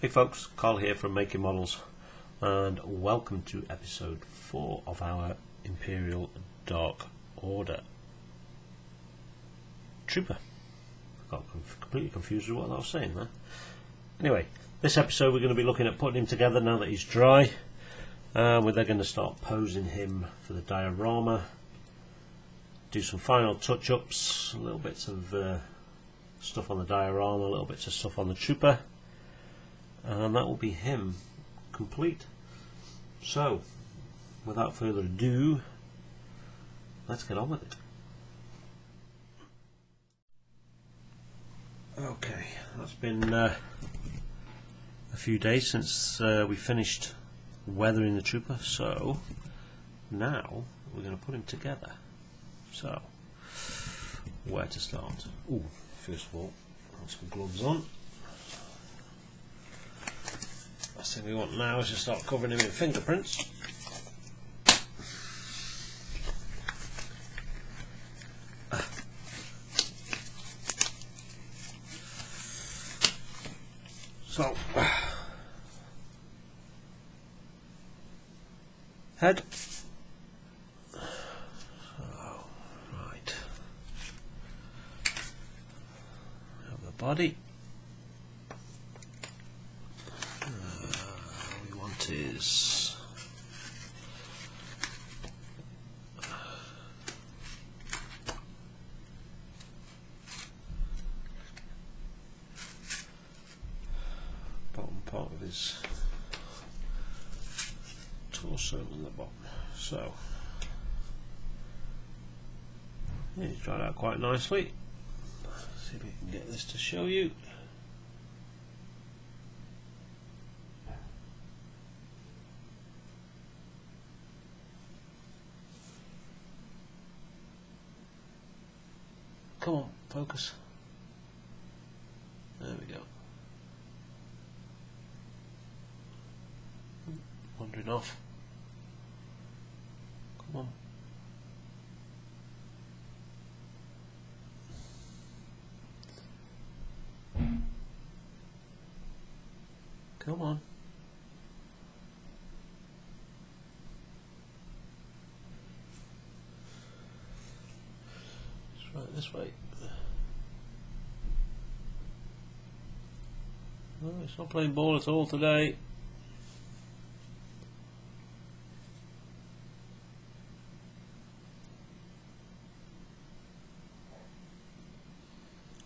folks, Carl here from Making Models, and welcome to episode 4 of our Imperial Dark Order Trooper. I got completely confused with what I was saying there. Anyway, this episode we're going to be looking at putting him together now that he's dry. We're then going to start posing him for the diorama, do some final touch-ups, little bits of stuff on the diorama, little bits of stuff on the trooper, and that will be him complete. So without further ado, let's get on with it. Okay, that's been a few days since we finished weathering the trooper, so now we're going to put him together. So where to start? Ooh, first of all, put some gloves on. Last thing we want now is to start covering him in fingerprints. So, head. Right. Have the body. We want his bottom part of his torso on the bottom. So yeah, he's dried out quite nicely. Let's see if we can get this to show you. Come on, focus. There we go. Wandering off. Come on. Come on. It's right this way. No, it's not playing ball at all today.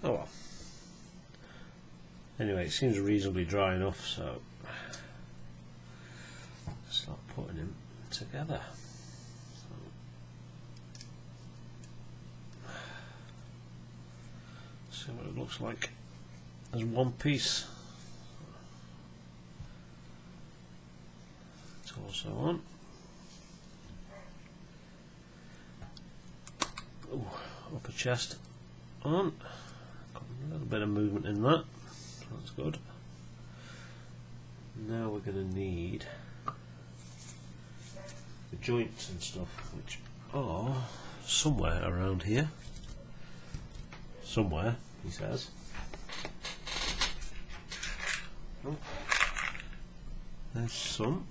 Oh well. Anyway, it seems reasonably dry enough, so let's start putting him together. See what it looks like as one piece. Torso on. Ooh, upper chest on. Got a little bit of movement in that. That's good. Now we're going to need the joints and stuff, which are somewhere around here. Somewhere, he says. Oh, there's some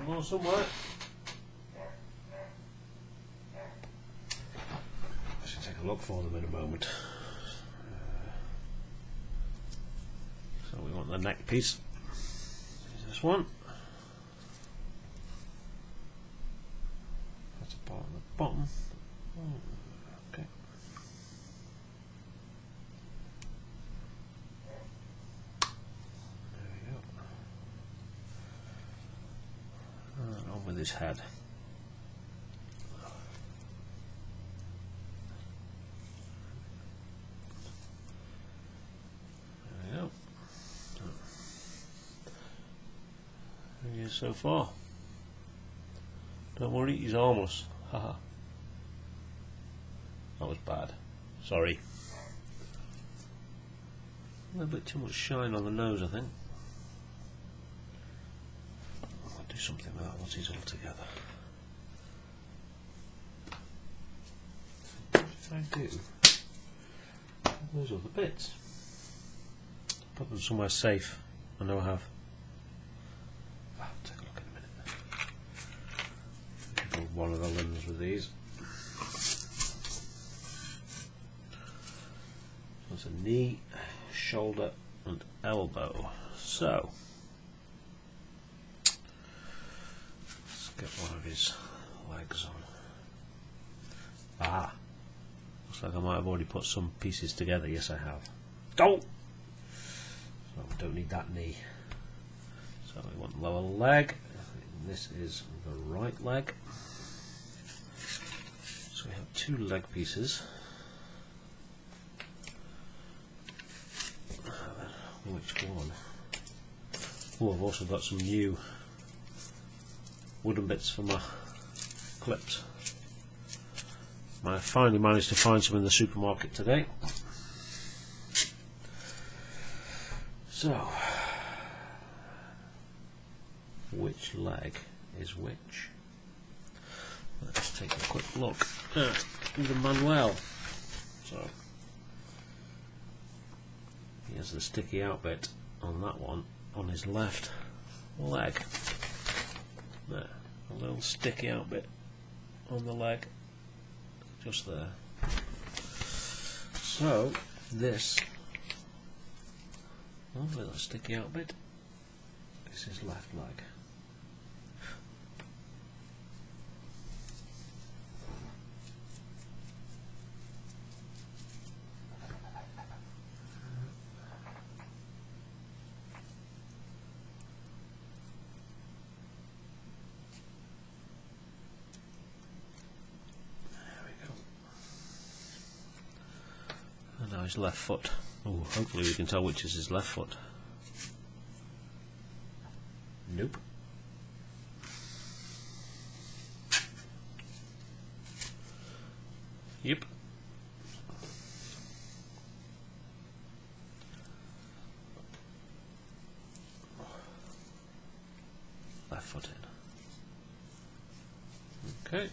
more somewhere. I should take a look for them in a moment. So we want the neck piece. This one. That's a part on the bottom. Oh, okay. There we go. And on with his head. So far. Don't worry, he's harmless. Haha. That was bad. Sorry. A little bit too much shine on the nose, I think. I'll do something with that once he's all together. What did I do? Those other bits. Put them somewhere safe. I know I have. I'll take a look in a minute. One of the limbs with these. That's a knee, shoulder and elbow. So let's get one of his legs on. Ah, looks like I might have already put some pieces together. Yes, I have. Oh! So we don't need that knee. So we want lower leg. And this is the right leg. So we have two leg pieces. Which one? Oh, I've also got some new wooden bits for my clips. I finally managed to find some in the supermarket today. So, which leg is which? Let's take a quick look at the manual. So, he has the sticky out bit on that one on his left leg. There, a little sticky out bit on the leg, just there. So this little sticky out bit is his left leg. Now his left foot. Oh, hopefully we can tell which is his left foot. Nope. Yep. Left foot in. Okay.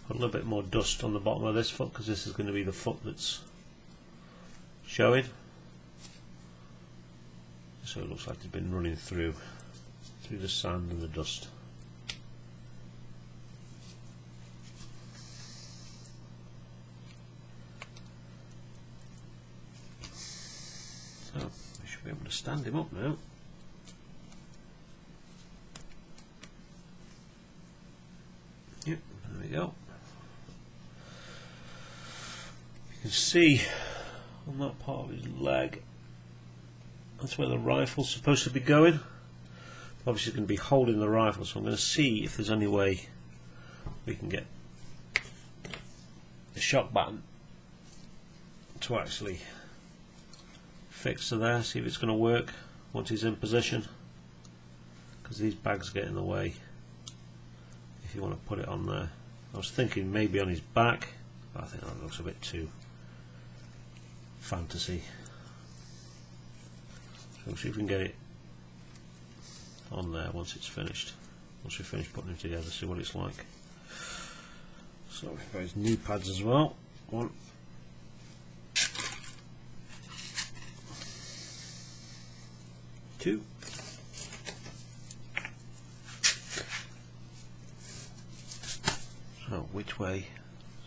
Put a little bit more dust on the bottom of this foot because this is going to be the foot that's showing. So it looks like it's been running through the sand and the dust. So we should be able to stand him up now. Yep, there we go. You can see on that part of his leg, that's where the rifle's supposed to be going. Obviously it's going to be holding the rifle, so I'm going to see if there's any way we can get the shock button to actually fix to there, see if it's going to work once he's in position, because these bags get in the way if you want to put it on there. I was thinking maybe on his back, but I think that looks a bit too fantasy. So we'll see if we can get it on there once it's finished. Once we finish putting them together, see what it's like. So we've got his knee pads as well. 1, 2. So which way?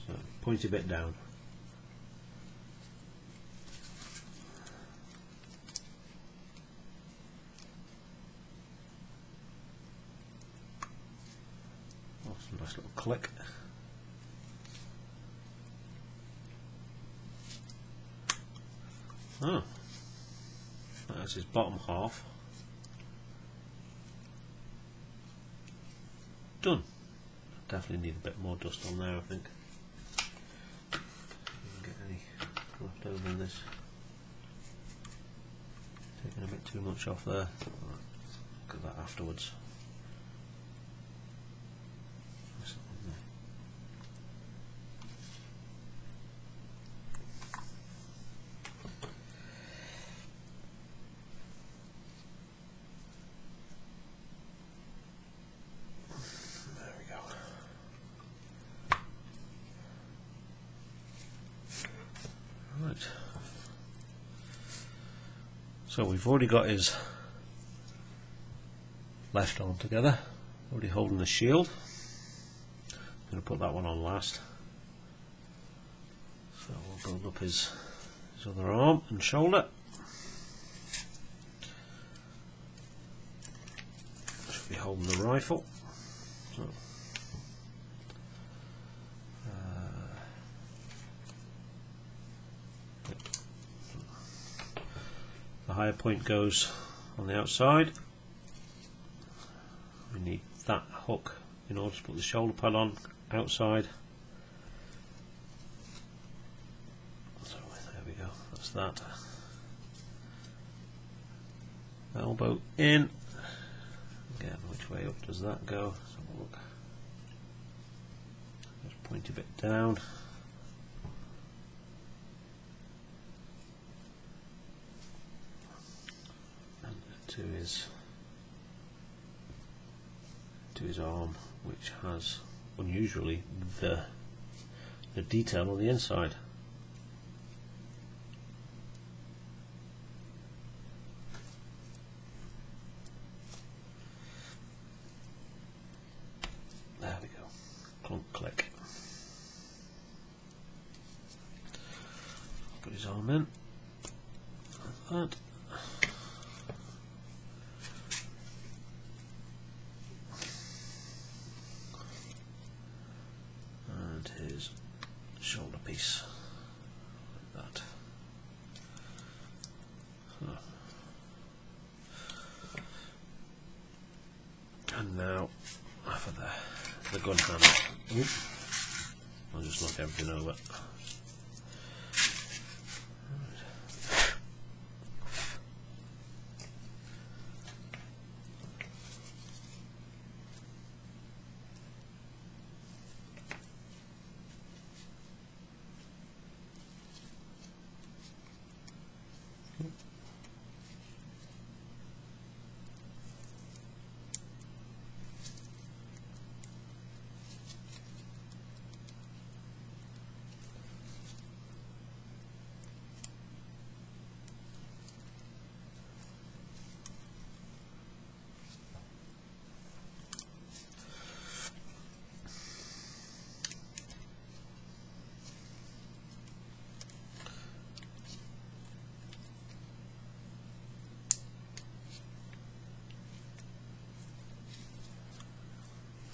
So point a bit down. Oh, some nice little click. Oh, that's his bottom half. Done. Definitely need a bit more dust on there, I think. Didn't get any left over in this. Taking a bit too much off there. Right. Look at that afterwards. So we've already got his left arm together, already holding the shield. I'm going to put that one on last. So we'll build up his other arm and shoulder. Should be holding the rifle. So, the higher point goes on the outside. We need that hook in order to put the shoulder pad on outside. So there we go, that's that. Elbow in. Again, which way up does that go? Let's have a look. Just point a bit down. To his arm, which has unusually the detail on the inside. There we go. Clunk, click. Put his arm in like that. His shoulder piece like that. And now for the gun handle. I'll just knock everything over.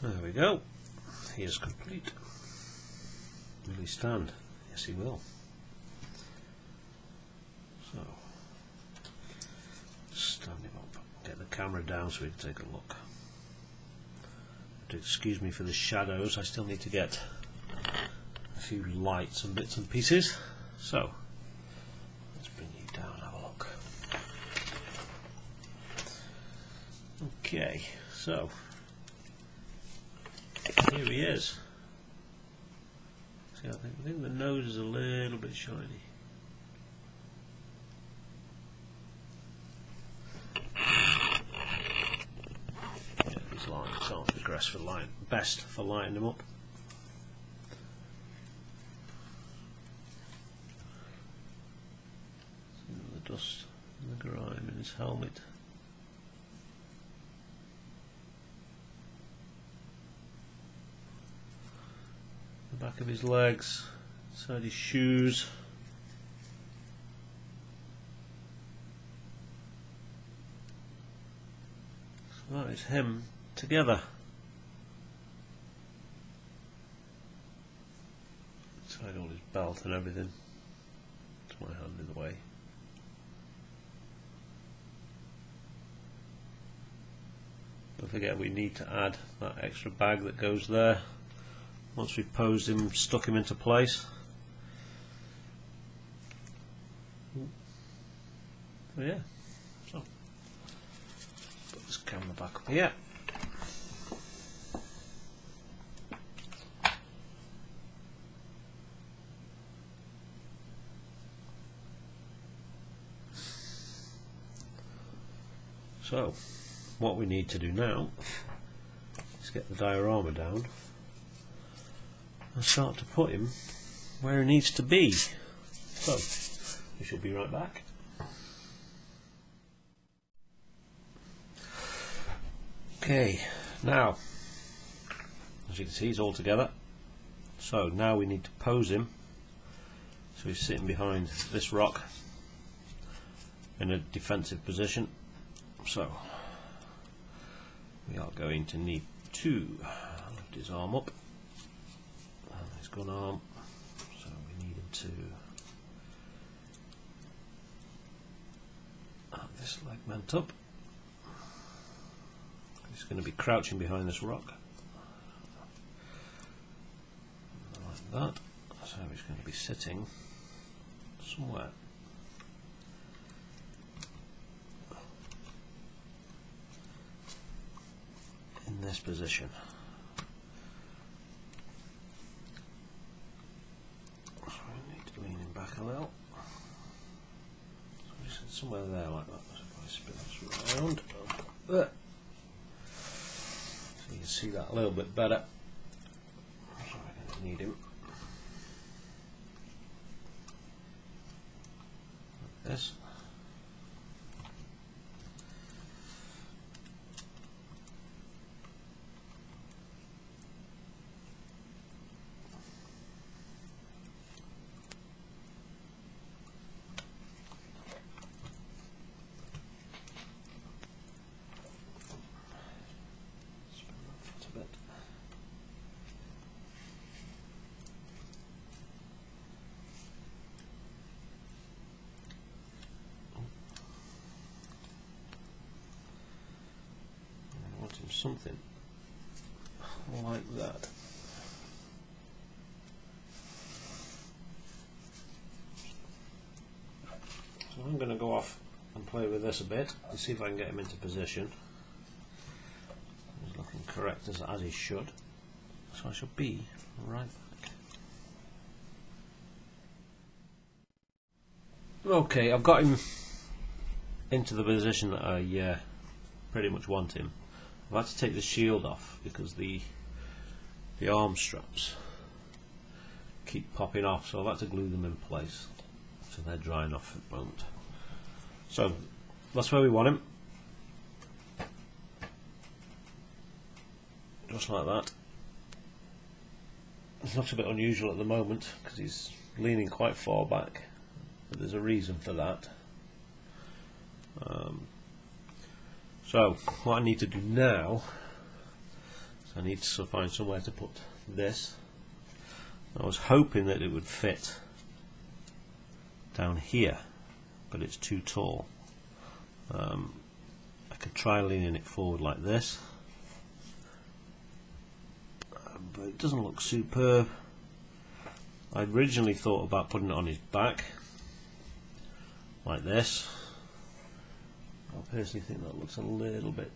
There we go. He is complete. Will he stand? Yes, he will. So, stand him up. Get the camera down so we can take a look. Excuse me for the shadows. I still need to get a few lights and bits and pieces. So, let's bring you down and have a look. Okay, so here he is. See, I think the nose is a little bit shiny. these lines aren't the best for lighting them up. The dust and the grime in his helmet. The back of his legs, inside his shoes. So that is him together. Inside all his belt and everything. That's my hand in the way. Don't forget we need to add that extra bag that goes there once we've posed him, stuck him into place. So yeah, so put this camera back up here. So what we need to do now is get the diorama down and start to put him where he needs to be. So we shall be right back. Okay, now as you can see he's all together. So now we need to pose him so he's sitting behind this rock in a defensive position. So we are going to need to lift his arm up and his gun arm, so we need him to have this leg bent up. He's going to be crouching behind this rock like that, so he's going to be sitting somewhere in this position. So we need to lean him back a little. So just somewhere there like that. So if I spin this around, there. So you can see that a little bit better. So we're going to need him like this. Something like that. So I'm going to go off and play with this a bit and see if I can get him into position. He's looking correct as he should. So I shall be right back. Okay, I've got him into the position that I pretty much want him. I've had to take the shield off because the arm straps keep popping off, so I've had to glue them in place so they're drying off at the moment. So that's where we want him, just like that. It looks a bit unusual at the moment because he's leaning quite far back, but there's a reason for that. So what I need to do now is I need to find somewhere to put this. I was hoping that it would fit down here, but it's too tall. I could try leaning it forward like this, but it doesn't look superb. I originally thought about putting it on his back like this. I personally think that looks a little bit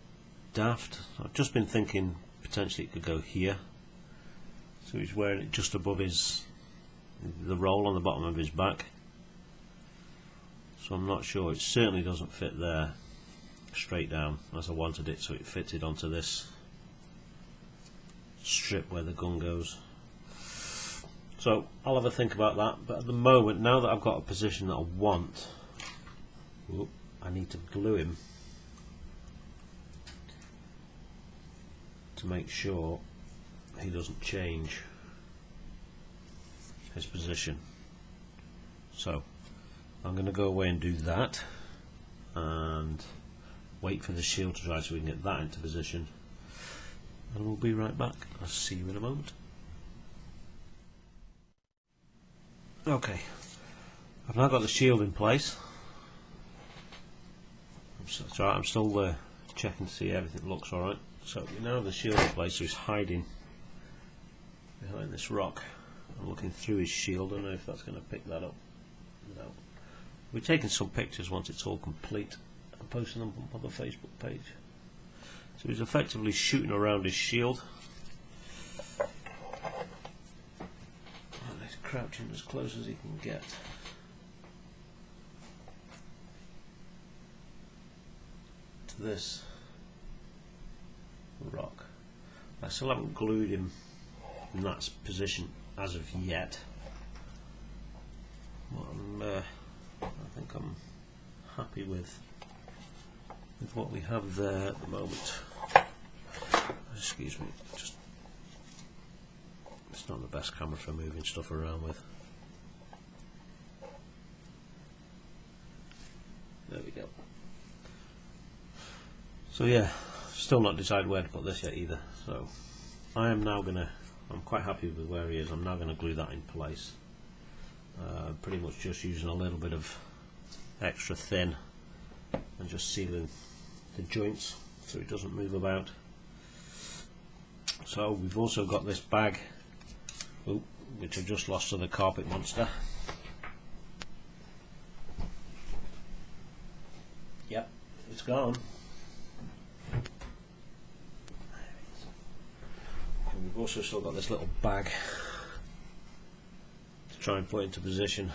daft. I've just been thinking potentially it could go here, so he's wearing it just above the roll on the bottom of his back. So I'm not sure. It certainly doesn't fit there straight down as I wanted it, so it fitted onto this strip where the gun goes. So I'll have a think about that, but at the moment, now that I've got a position that I want, I need to glue him to make sure he doesn't change his position. So I'm going to go away and do that and wait for the shield to dry so we can get that into position, and we'll be right back. I'll see you in a moment. Okay, I've now got the shield in place. I'm still checking to see everything looks alright. So we now have the shield in place, so he's hiding behind this rock. I'm looking through his shield. I don't know if that's going to pick that up. No. We're taking some pictures once it's all complete and posting them on the Facebook page. So he's effectively shooting around his shield. And he's crouching as close as he can get. To this rock. I still haven't glued him in that position as of yet. Well, I think I'm happy with what we have there at the moment. Excuse me, just it's not the best camera for moving stuff around with. There we go. So yeah, still not decided where to put this yet either. So I am now gonna, I'm quite happy with where he is. I'm now gonna glue that in place. Pretty much just using a little bit of extra thin and just sealing the joints so it doesn't move about. So we've also got this bag, which I just lost to the carpet monster. Yep, it's gone. And we've also still got this little bag to try and put into position,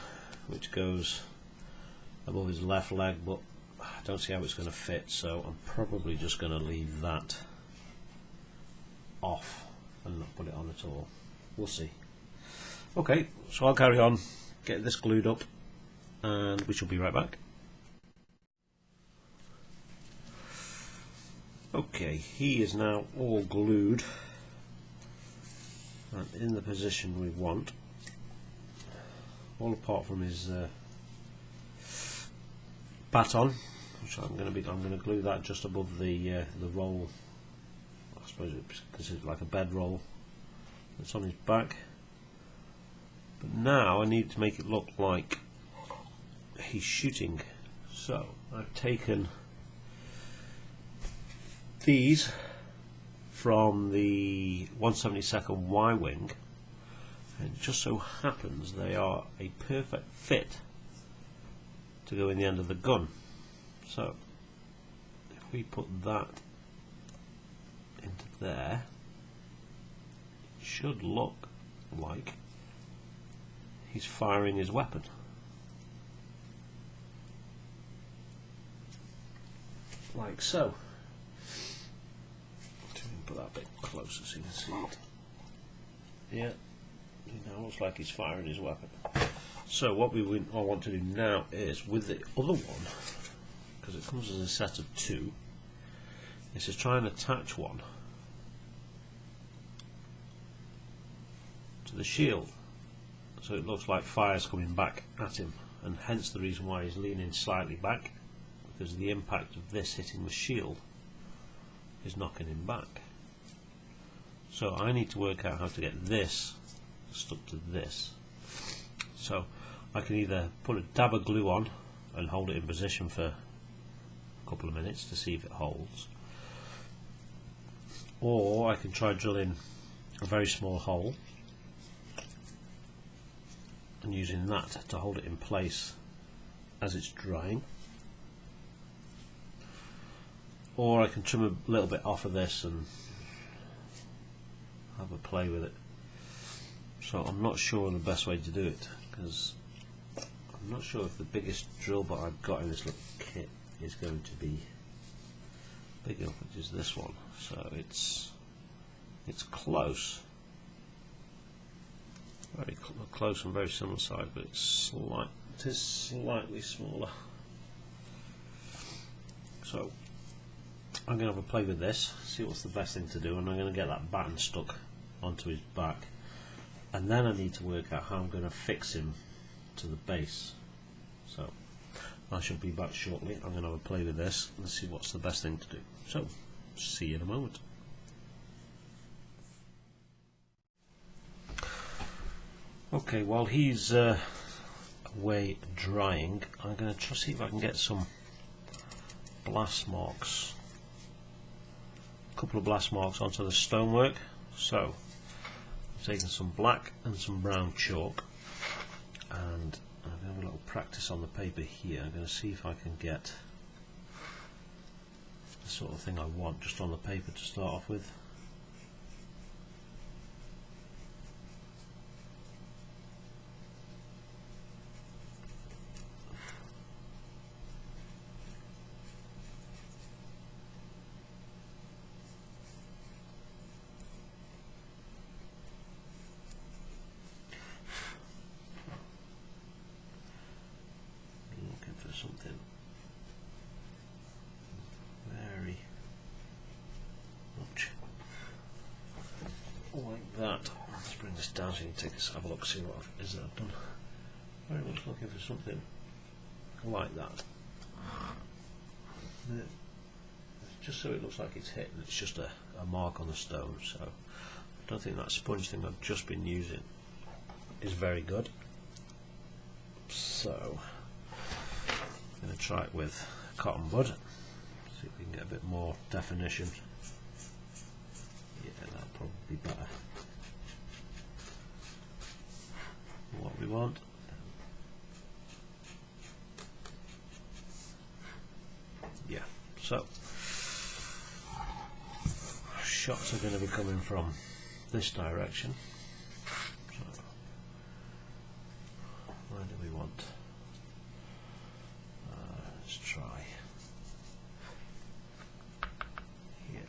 which goes above his left leg, but I don't see how it's going to fit, so I'm probably just going to leave that off and not put it on at all. We'll see. Okay, so I'll carry on, get this glued up, and we shall be right back. Okay, he is now all glued and in the position we want, all apart from his baton, which I'm going to glue that just above the roll. I suppose it's considered like a bed roll that's on his back. But now I need to make it look like he's shooting. So I've taken these from the 172nd Y-wing, and it just so happens they are a perfect fit to go in the end of the gun. So if we put that into there, it should look like he's firing his weapon. Like so. Put that a bit closer so you can see it. Yeah, it now looks like he's firing his weapon. So what I want to do now is, with the other one, because it comes as a set of two, is to try and attach one to the shield, so it looks like fire's coming back at him, and hence the reason why he's leaning slightly back, because the impact of this hitting the shield is knocking him back. So I need to work out how to get this stuck to this. So I can either put a dab of glue on and hold it in position for a couple of minutes to see if it holds, or I can try drilling a very small hole and using that to hold it in place as it's drying, or I can trim a little bit off of this and have a play with it. So I'm not sure the best way to do it, because I'm not sure if the biggest drill bit I've got in this little kit is going to be big enough, which is this one. So it's It's close, very close and very similar size, but it is slightly smaller. So I'm going to have a play with this, see what's the best thing to do, and I'm going to get that batten stuck onto his back, and then I need to work out how I'm going to fix him to the base. So I shall be back shortly. I'm going to have a play with this and see what's the best thing to do. So see you in a moment. Okay, while he's away drying, I'm going to try to see if I can get some blast marks, a couple of blast marks onto the stonework. So I'm taking some black and some brown chalk, and I'm going to have a little practice on the paper here. I'm going to see if I can get the sort of thing I want just on the paper to start off with. Something very much like that. Let's bring this down so you can have a look, see what it is that I've done. Very much looking for something like that. Just so it looks like it's hit, and it's just a mark on the stone. So I don't think that sponge thing I've just been using is very good. So I'm going to try it with cotton bud, see if we can get a bit more definition. Yeah, that'll probably be better. What we want. Yeah, so shots are going to be coming from this direction. So, where do we want? Let's try here.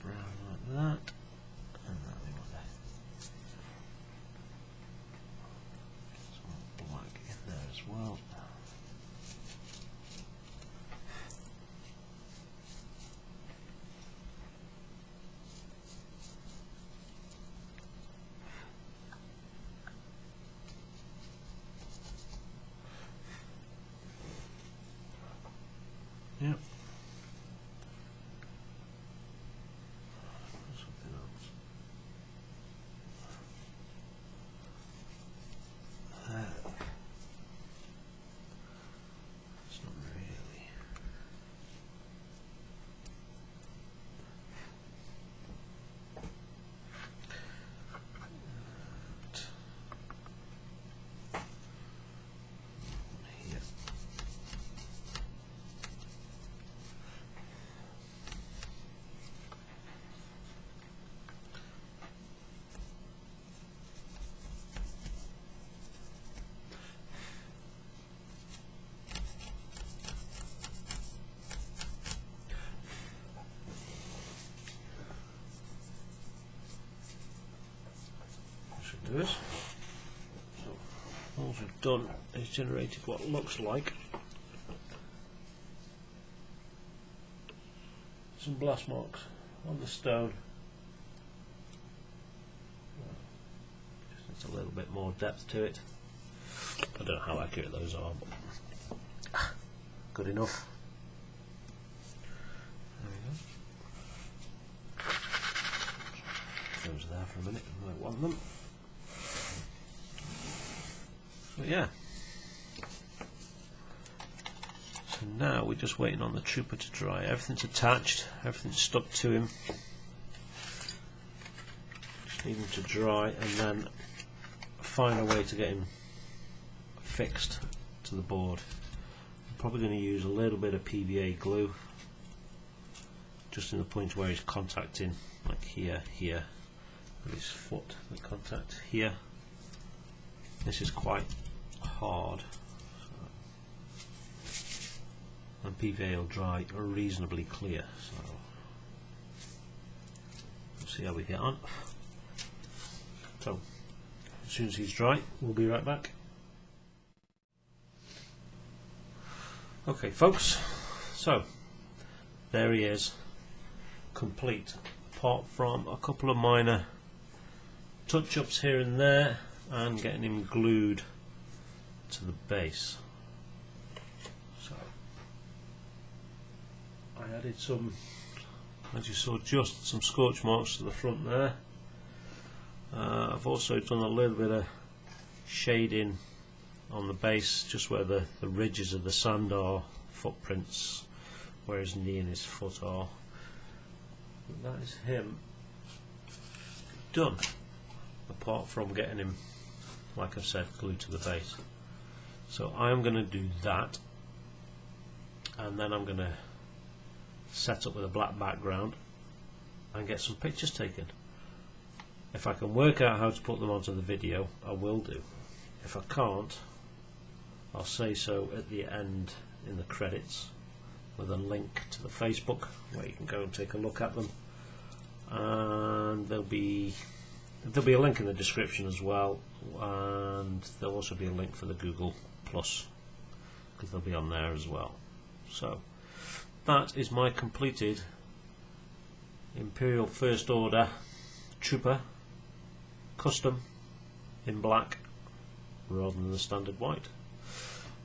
Brown like that, and then we want some black in there as well. Yep. Something else. It's not really. Here. Do it. So all we've done is generated what looks like some blast marks on the stone. Just needs a little bit more depth to it. I don't know how accurate those are, but good enough. There we go. Those there for a minute, I might want them. So yeah, so now we're just waiting on the trooper to dry. Everything's attached, everything's stuck to him. Just need him to dry and then find a way to get him fixed to the board. I'm probably going to use a little bit of PVA glue just in the point where he's contacting, like here, with his foot, the contact here. This is quite hard, and PVA will dry reasonably clear, so we'll see how we get on. So as soon as he's dry, we'll be right back. Okay folks, so there he is, complete, apart from a couple of minor touch-ups here and there and getting him glued to the base. So I added some, as you saw, just some scorch marks to the front there. I've also done a little bit of shading on the base, just where the ridges of the sand are, footprints, where his knee and his foot are. And that is him done, apart from getting him, like I said, glued to the base. So I'm going to do that, and then I'm going to set up with a black background and get some pictures taken. If I can work out how to put them onto the video, I will do. If I can't, I'll say so at the end in the credits with a link to the Facebook where you can go and take a look at them, and there'll be a link in the description as well, and there'll also be a link for the Google Plus, because they'll be on there as well. So that is my completed Imperial First Order Trooper custom in black rather than the standard white.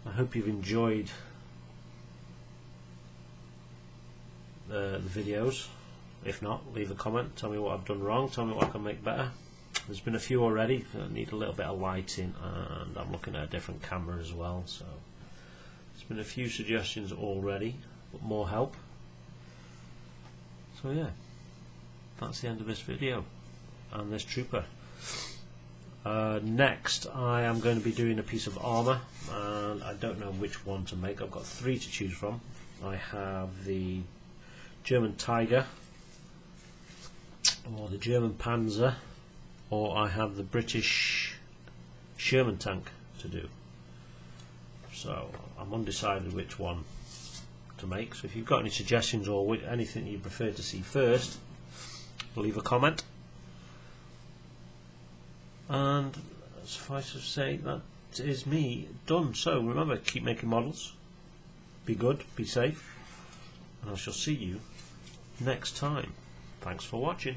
I hope you've enjoyed the videos. If not, leave a comment, tell me what I've done wrong, tell me what I can make better. There's been a few already that need a little bit of lighting, and I'm looking at a different camera as well, so there's been a few suggestions already, but more help. So yeah, that's the end of this video and this trooper. Next I am going to be doing a piece of armour, and I don't know which one to make. I've got 3 to choose from. I have the German Tiger, or the German Panzer, or I have the British Sherman tank to do. So I'm undecided which one to make, so if you've got any suggestions or anything you prefer to see first, leave a comment. And suffice to say, that is me done. So remember, keep making models, be good, be safe, and I shall see you next time. Thanks for watching.